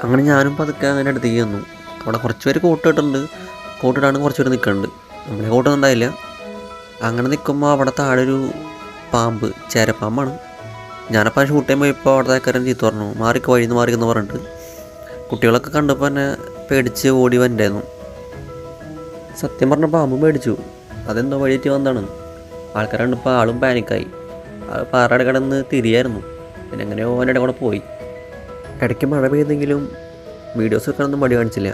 അങ്ങനെ ഞാനും പതുക്കെ അങ്ങനെ അടുത്തേക്ക് വന്നു. അവിടെ കുറച്ച് പേര് കോട്ട് ഇട്ടിട്ടുണ്ട്, കോട്ടിടാണ്ട് കുറച്ച് പേര് നിൽക്കുന്നുണ്ട്. നമ്മളെ കോട്ടൊന്നും ഉണ്ടായില്ല. അങ്ങനെ നിൽക്കുമ്പോൾ അവിടെ താഴെ ഒരു പാമ്പ്, ചേരപ്പാമ്പാണ്. ഞാനപ്പോൾ ഷൂട്ട് ചെയ്യാൻ പോയപ്പോൾ അവിടെ ആൾക്കാരൻ ചീത്ത പറഞ്ഞു, മാറിക്ക് വഴിന്ന് മാറിയെന്ന് പറഞ്ഞിട്ട്. കുട്ടികളൊക്കെ കണ്ടപ്പോൾ തന്നെ പേടിച്ച് ഓടി വന്നിട്ടായിരുന്നു. സത്യം പറഞ്ഞ പാമ്പ് പേടിച്ചു. അതെന്തോ വഴിയേറ്റ് വന്നതാണ്. ആൾക്കാർ കണ്ടപ്പോൾ ആളും പാനിക്കായി. ആൾ പാറയുടെ കിടന്ന് തിരിയായിരുന്നു. പിന്നെ എങ്ങനെയോ അവൻ്റെ കൂടെ പോയി. ഇടയ്ക്ക് മഴ പെയ്തെങ്കിലും വീഡിയോസ് വെക്കാനൊന്നും മടി കാണിച്ചില്ല.